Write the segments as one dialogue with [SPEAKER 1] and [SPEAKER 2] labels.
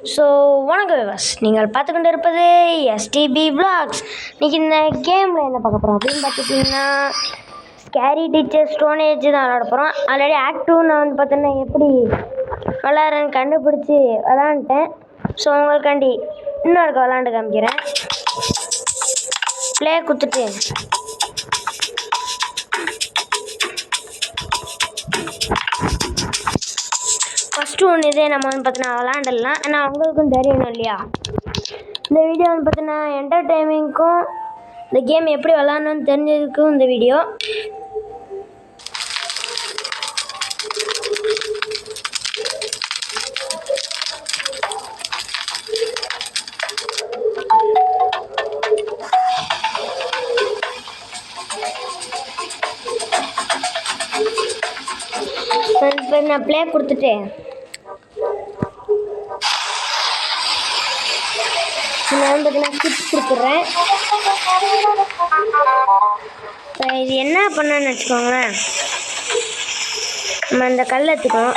[SPEAKER 1] So வணக்கம் விவாஸ், நீங்கள் பார்த்துக்கொண்டு இருப்பது எஸ்டிபி விளாக்ஸ். இன்றைக்கி இந்த கேமில் என்ன பார்க்க போகிறோம் அப்படின்னு பார்த்துட்டிங்கன்னா, ஸ்கேரி டீச்சர் ஸ்டோனேஜ் தான் விளாட போகிறோம். ஆல்ரெடி ஆக்ட் 2 நான் வந்து பார்த்தோன்னா எப்படி விளாட்றேன்னு கண்டுபிடிச்சி விளாண்டுட்டேன். ஸோ உங்களுக்காண்டி இன்னொரு விளாண்டு காமிக்கிறேன். ப்ளே கொடுத்துட்டு ஃபஸ்ட்டு ஒன்று இதே நம்ம வந்து பார்த்தோன்னா விளாண்டுடலாம். ஏன்னா அவங்களுக்கும் தெரியணும் இல்லையா. இந்த வீடியோ வந்து பார்த்தோன்னா என்டர்டைனிங்க்கும் இந்த கேம் எப்படி விளாட்ணுன்னு தெரிஞ்சதுக்கும் இந்த வீடியோ. இப்போ நான் ப்ளே கொடுத்துட்டேன். நான் வந்து பார்த்தீங்கன்னா ஸ்கிப் கொடுத்துட்றேன். இப்போ இது என்ன பண்ணணும்னு வச்சுக்கோங்களேன், நம்ம இந்த கல் எடுத்துக்கோம்.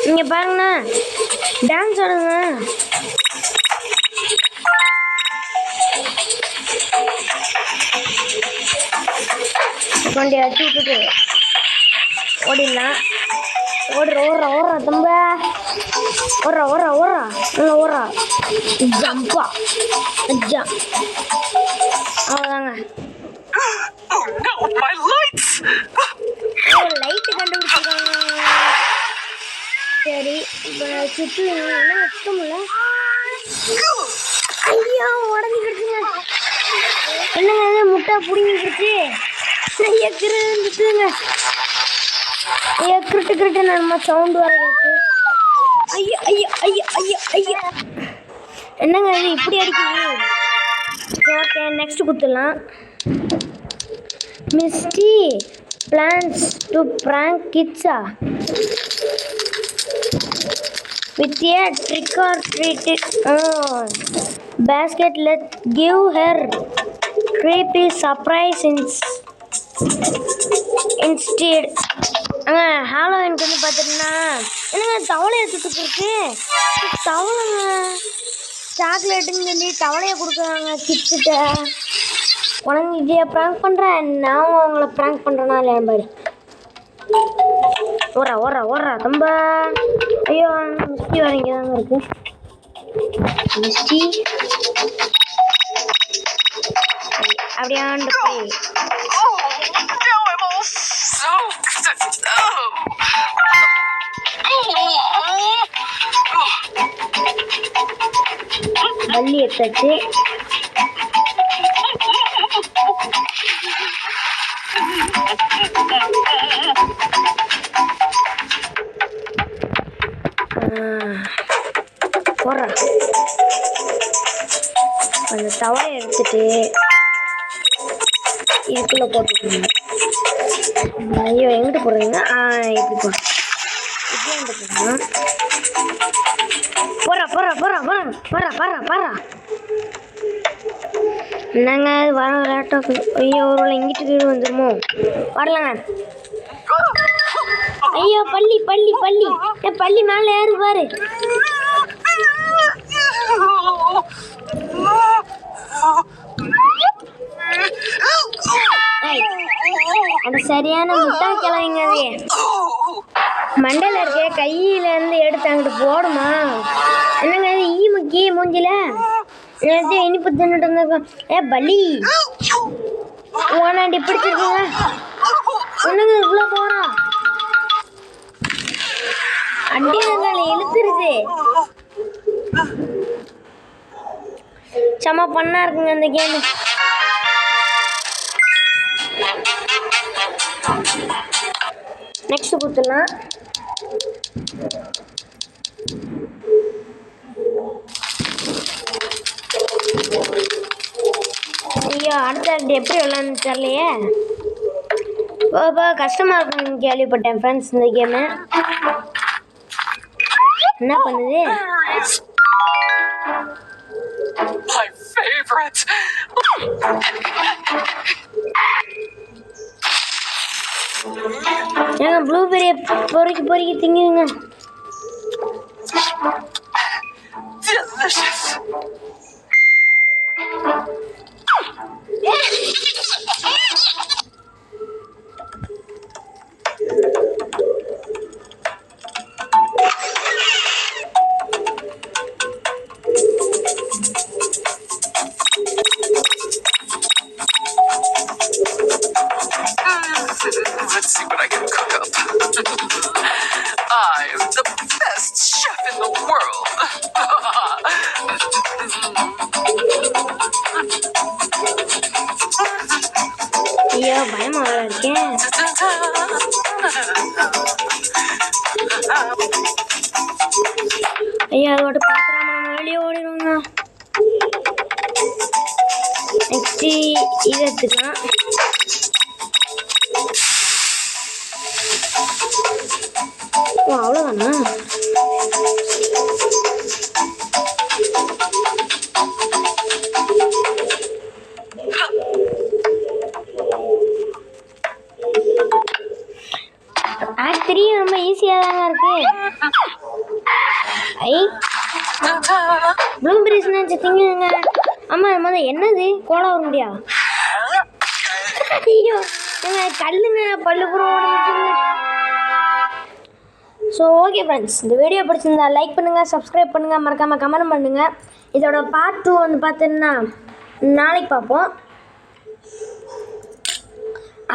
[SPEAKER 1] இங்கே பாருங்கண்ணா, டான்ஸ் ஆடுங்க. கொண்டி வச்சு விட்டுட்டு ஓடிடலாம். ஓடுறா தம்ப, ஓடுறா ஜம்பா ஜம்ப். அவ்வளோதாங்க. லைட்டு கண்டுபிடிச்சிருக்காங்க. சரி, இப்போ சுற்றி என்ன சுத்தமில்ல. ஐயோ உடஞ்சிக்கிடுச்சுங்க. என்னங்க முட்டை பிடிங்கிக்கிடுச்சு. எக்கிருந்துட்டுங்க. கிருட்டு நம்ம சவுண்டு வர இருக்கு. ஐயோ என்னங்க இது இப்படி அடிக்குது. ஓகே, நெக்ஸ்ட் கொடுத்துடலாம். மிஸ்டி பிளான்ஸ் டு பிராங்க் கிட்ஸா with a trick or treat basket. Let give her creepy surprise instead. ஹாலோவினுக்கு வந்து பார்த்துட்டிங்கன்னா என்னங்க தவளையை சுட்டுக்கு இருக்கு. தவளைங்க சாக்லேட்டுன்னு சொல்லி தவளையை கொடுக்குறாங்க கிட்ஸுகிட்ட. உனக்கு இதையை ப்ராங்க் பண்ணுறேன், நான் உங்களை ப்ராங்க் பண்ணுறேன்னா இல்லையா பாரு. ஓடுறா ரொம்ப. ஐயோ மிஸ்டி வர இங்கே தாங்க இருக்கு. மிஸ்டி அப்படியாண்டு போய் பள்ளி எடுத்தாச்சு. போடுற அந்த தவளை எடுத்துட்டு இதுக்குள்ளே போட்டுக்கோங்க. ஐயோ எங்கிட்ட போடுறீங்க. இப்படி போடுறேன். இப்படி எங்கிட்ட போடுறா. என்னங்க இது வர விளையாட்டாக்கு. ஐயோ ஒரு இங்கிட்டு வீடு வந்துடுமோ. வரலங்க. ஐயோ பள்ளி என் பள்ளி மேலே ஏறு பாரு. அது சரியான முட்டா கிளவிங்க. அது மண்டையில் இருக்க கையிலேருந்து எடுத்து அங்கிட்டு போடுமா. என்னங்க அது ஈமுக்கி மூஞ்சில நேரத்தை இனிப்பு தின்னுட்டு இருந்திருக்கோம். பலி ஓனாண்டி பிடிச்சிருக்குங்க. என்னங்க இவ்வளோ போகிறோம். அடிங்க இழுத்துருது. செம்ம பண்ணா இருக்குங்க இந்த கேமு. நெக்ஸ்ட் கொடுத்துடலாம். ஐயோ அடுத்த எப்படி விளாட்னு தெரியலையே. கஷ்டமாக இருக்குன்னு கேள்விப்பட்டேன் ஃப்ரெண்ட்ஸ். இந்த கேமு என்ன பண்ணுது. ஏங்க ப்ளூபெரியை பொறுக்கி திங்குங்க.
[SPEAKER 2] Delicious. Let's see what I can cook up. I'm the best chef in the world.
[SPEAKER 1] ஐயோ பயமா வேற இருக்கேன். ஐயா அதோட பாத்திரம் நம்ம வெளியே ஓடிடுவோங்க. நெக்ஸ்ட் இதை எடுத்துக்கலாம். ஓ அவ்வளோதானா? ஆக்ட் 3 ரொம்ப ஈஸியாக தாங்க இருக்கு. ப்ளூபெரிஸ் நினச்சிட்டிங்க. ஆமாம் அது மாதிரி என்னது கோலா உருண்டியா? ஐயோ கல்லுங்க பல்லு பூரா உடஞ்சிச்சுங்க. ஸோ ஓகே ஃப்ரெண்ட்ஸ், இந்த வீடியோ பிடிச்சிருந்தா லைக் பண்ணுங்கள், சப்ஸ்கிரைப் பண்ணுங்கள், மறக்காமல் கமெண்ட் பண்ணுங்கள். இதோட பார்ட் 2 வந்து பார்த்தீங்கன்னா நாளைக்கு பார்ப்போம்.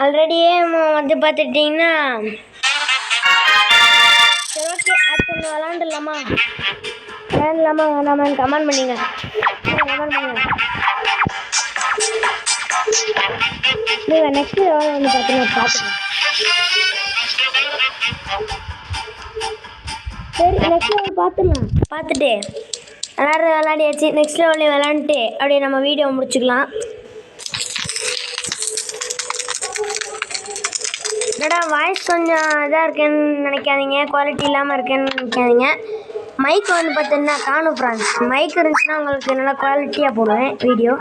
[SPEAKER 1] ஆல்ரெடியே வந்து பார்த்துட்டிங்கன்னா சரி ஓகே ஆட் பண்ணி விளாண்டுலாமா வேணாமான்னு கமெண்ட் பண்ணிங்க. நீங்கள் நெக்ஸ்ட் வந்து பார்த்தீங்கன்னா பார்த்துக்கலாம். சரி நெக்ஸ்ட் லெவல் பார்த்துக்கலாம். பார்த்துட்டு விளையாடியாச்சு. நெக்ஸ்ட் லெவல்லையும் விளாண்டுட்டு அப்படியே நம்ம வீடியோ முடிச்சுக்கலாம். என்னடா வாய்ஸ் கொஞ்சம் இதாக இருக்கேன்னு நினைக்காதீங்க, குவாலிட்டி இல்லாமல் இருக்கேன்னு நினைக்காதீங்க. மைக் வந்து பார்த்தீங்கன்னா காணும் ஃப்ரெண்ட்ஸ். மைக் இருந்துச்சுன்னா உங்களுக்கு நல்லா குவாலிட்டியாக போடுவேன் வீடியோ.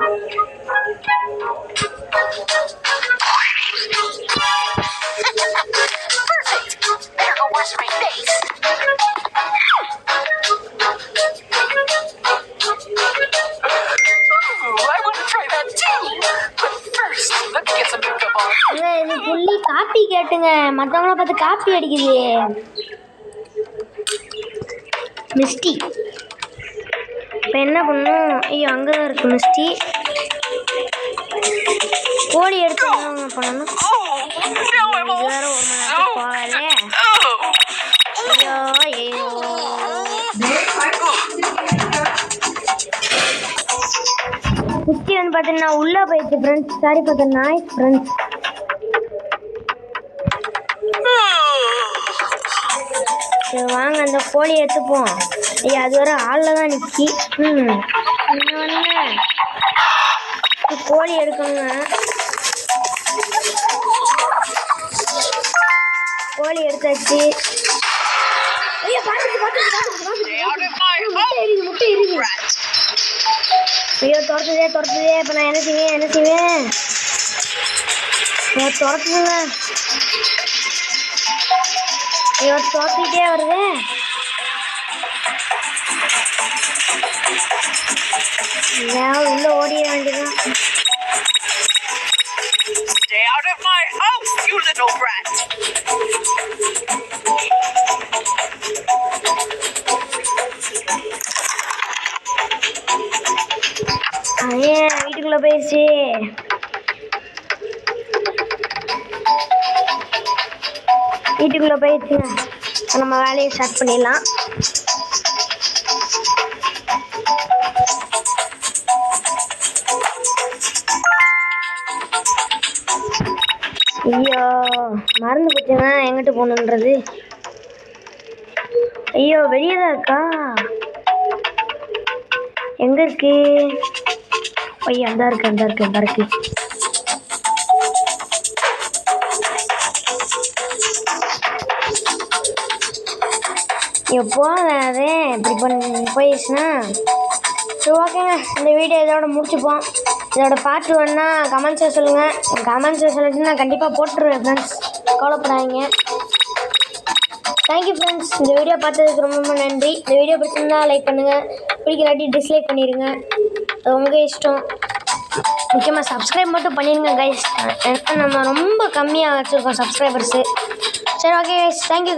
[SPEAKER 1] இது புள்ளி காப்பி கேட்டுங்க, மற்றவங்கள பார்த்து காப்பி அடிக்குது. மிஸ்டி இப்போ என்ன பண்ணும்? ஐயோ அங்கே தான் இருக்குது மிஸ்டி. கோழி எடுத்து என்ன பண்ணணும்? வேறு ஒரு மணி நேரத்துக்கு போகாதே. ஐயோ ஐயோ மிஸ்டி வந்து பார்த்தீங்கன்னா உள்ளே போயிடுச்சு ஃப்ரெண்ட்ஸ். சாரி பார்த்த நாய்ஸ் ஃப்ரெண்ட்ஸ். சரி வாங்க அந்த கோழி எடுத்துப்போம். ஐயா அது வர ஆளில் தான் நிற்கி. கோழி எடுக்கணுங்க. கோழி எடுத்தாச்சு. ஐயா முட்டை எரியுது. ஐயோ துரத்துதே. இப்போ நான் என்ன செய்வேன்? துரத்துதுங்க. ஐயோ துரத்திட்டே வருது. உள்ள ஓடிட வேண்டியதான்.
[SPEAKER 2] Stay out of my house, you little brat.
[SPEAKER 1] வீட்டுக்குள்ள போயிடுச்சு. வீட்டுக்குள்ள போயிடுச்சுங்க. நம்ம வேலையை ஸ்டார்ட் பண்ணிடலாம். ஐயோ மறந்து போச்சுங்க எங்கிட்ட போகணுன்றது. ஐயோ வெளியே தான் இருக்கா? எங்க இருக்கு? ஐயா அந்த இருக்கு. எப்போ அது இப்படி போயிடுச்சுன்னா சரி ஓகேங்க. இந்த வீடியோ இதோட முடிச்சுப்போம். இதோட பார்ட் வேணுன்னா கமெண்ட்ஸில் சொல்லுங்கள். கமெண்ட்ஸில் சொல்லிட்டு நான் கண்டிப்பாக போட்டுருவேன் ஃப்ரெண்ட்ஸ், கவலைப்படாதீங்க. தேங்க்யூ ஃப்ரெண்ட்ஸ், இந்த வீடியோ பார்த்ததுக்கு ரொம்ப ரொம்ப நன்றி. இந்த வீடியோ பிடிச்சிருந்தா லைக் பண்ணுங்கள், பிடிக்கலாட்டி டிஸ்லைக் பண்ணிடுங்க, அது உங்கள் இஷ்டம். முக்கியமாக சப்ஸ்கிரைப் மட்டும் பண்ணிடுங்க கைஸ். நம்ம ரொம்ப கம்மியாக வச்சுருக்கோம் சப்ஸ்கிரைபர்ஸு. சரி, ஓகே கைஸ், தேங்க்யூ.